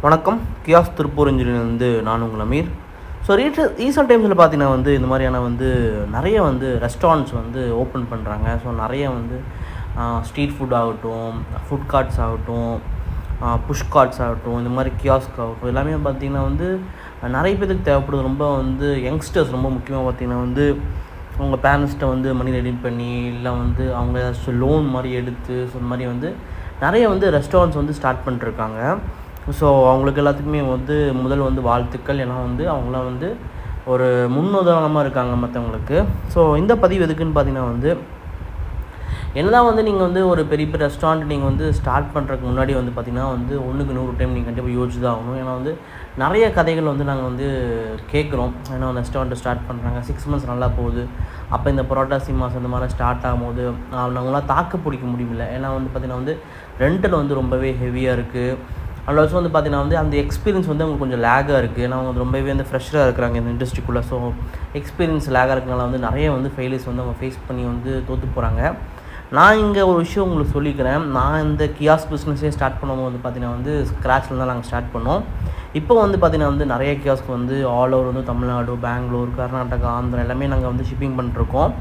வணக்கம். கியாஸ் திருப்பூர் இன்ஜினியர்லேருந்து நான் உங்கள் அமீர். ஸோ ரீசெண்ட் டைம்ஸில் பார்த்தீங்கன்னா இந்த மாதிரியான நிறைய ரெஸ்டாரண்ட்ஸ் ஓப்பன் பண்ணுறாங்க. ஸோ நிறைய ஸ்ட்ரீட் ஃபுட் ஆகட்டும், ஃபுட் கார்ட்ஸ் ஆகட்டும், புஷ் கார்ட்ஸ் ஆகட்டும், இந்த மாதிரி கியாஸ்க் ஆகட்டும், எல்லாமே பார்த்திங்கன்னா நிறைய பேருக்கு தேவைப்படுது. ரொம்ப யங்ஸ்டர்ஸ் ரொம்ப முக்கியமாக பார்த்திங்கன்னா அவங்க பேரண்ட்ஸ்கிட்ட மணி ரெடி பண்ணி இல்லை அவங்க ஏதாச்சும் லோன் மாதிரி எடுத்து ஸோ இந்த மாதிரி நிறைய ரெஸ்டாரண்ட்ஸ் ஸ்டார்ட் பண்ணிட்டுருக்காங்க. ஸோ அவங்களுக்கு எல்லாத்துக்குமே முதல் வாழ்த்துக்கள். ஏன்னா அவங்களாம் ஒரு முன்னுதாரணமாக இருக்காங்க மற்றவங்களுக்கு. ஸோ இந்த பதிவு எதுக்குன்னு பார்த்தீங்கன்னா என்னதான் நீங்கள் ஒரு பெரிய பெரிய ரெஸ்டாரண்ட் நீங்கள் ஸ்டார்ட் பண்ணுறதுக்கு முன்னாடி பார்த்திங்கன்னா 1க்கு 100 டைம் நீங்கள் கண்டிப்பாக யோசிச்சு தான் ஆகணும். ஏன்னா நிறைய கதைகள் நாங்கள் கேட்குறோம். ஏன்னா ரெஸ்டாரண்ட்டு ஸ்டார்ட் பண்ணுறாங்க, 6 months நல்லா போகுது. அப்போ இந்த பரோட்டா சிம்மாஸ் அந்த மாதிரி ஸ்டார்ட் ஆகும்போது நாங்களாம் தாக்கு பிடிக்க முடியல. ஏன்னா பார்த்திங்கன்னா ரெண்டில் ரொம்பவே ஹெவியாக இருக்குது. அண்ட் ஆல்சோ பார்த்திங்கன்னா அந்த எக்ஸ்பீரியன்ஸ் அவங்களுக்கு கொஞ்சம் லேகாக இருக்குது. ஏன்னா அவங்க ரொம்பவே ஃப்ரெஷ்ஷாக இருக்கிறாங்க இந்த இண்டஸ்ட்ரிக்குள்ளே. ஸோ எக்ஸ்பீரியன்ஸ் லேகாக இருக்கனால நிறைய ஃபெயிலியர்ஸ் அவங்க ஃபேஸ் பண்ணி தோற்று போகிறாங்க. நான் இங்கே ஒரு விஷயம் உங்களுக்கு சொல்லிக்கிறேன். நான் இந்த கியாஸ்க் பிஸ்னஸே ஸ்டார்ட் பண்ணும்போது பார்த்திங்கன்னா ஸ்க்ராட்சில் தான் நாங்கள் ஸ்டார்ட் பண்ணோம். இப்போ பார்த்திங்கன்னா நிறைய kiosk all over Tamil Nadu, Bangalore, Karnataka, Andhra எல்லாமே நாங்கள் ஷிப்பிங் பண்ணிட்டுருக்கோம்.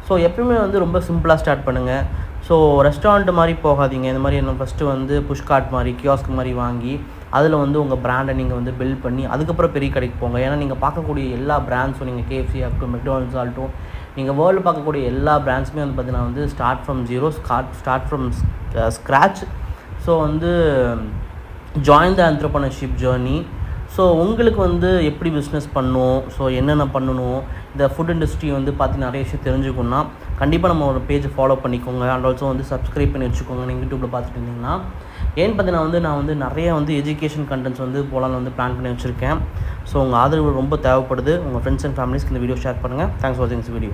ஸோ எப்பயுமே ரொம்ப சிம்பிளாக ஸ்டார்ட் பண்ணுங்கள். ஸோ ரெஸ்டாரண்ட் மாதிரி போகாதீங்க. இந்த மாதிரி ஃபஸ்ட்டு புஷ் கார்ட் மாதிரி கியாஸ்க் மாதிரி வாங்கி அதில் உங்கள் பிராண்டை நீங்கள் பில்ட் பண்ணி அதுக்கப்புறம் பெரிய கடைக்கு போங்க. ஏன்னா நீங்கள் பார்க்கக்கூடிய எல்லா பிராண்ட்ஸும் நீங்கள் KFC ஆகட்டும், மெக்டானல்ட்ஸ் ஆகட்டும், நீங்கள் வேர்ல்டு பார்க்கக்கூடிய எல்லா பிராண்ட்ஸுமே பார்த்தீங்கன்னா start from zero, start from scratch. So join the entrepreneurship journey. So உங்களுக்கு எப்படி பிஸ்னஸ் பண்ணணும், ஸோ என்னென்ன பண்ணணும், இந்த ஃபுட் இண்டஸ்ட்ரி பார்த்து நிறைய விஷயம் தெரிஞ்சுக்கணுன்னா கண்டிப்பாக நம்ம ஒரு பேஜை ஃபாலோ பண்ணிக்கோங்க. அண்ட் ஆல்சோ சப்ஸ்கிரைப் பண்ணி வச்சுக்கோங்க நீங்கள் யூடியூப்பில் பார்த்துட்டு இருந்தீங்கன்னா. ஏன்னு பார்த்தீங்கன்னா நான் நிறைய எஜுகேஷன் கண்டென்ட்ஸ் போகலான்னு பிளான் பண்ணி வச்சுருக்கேன். ஸோ உங்கள் ஆதரவு ரொம்ப தேவைப்படுது. உங்கள் ஃப்ரெண்ட்ஸ் அண்ட் ஃபேமிலிஸ்க்கு இந்த வீடியோ ஷேர் பண்ணுங்கள். தேங்க்ஸ் ஃபார் வாட்சிங் திஸ் வீடியோ.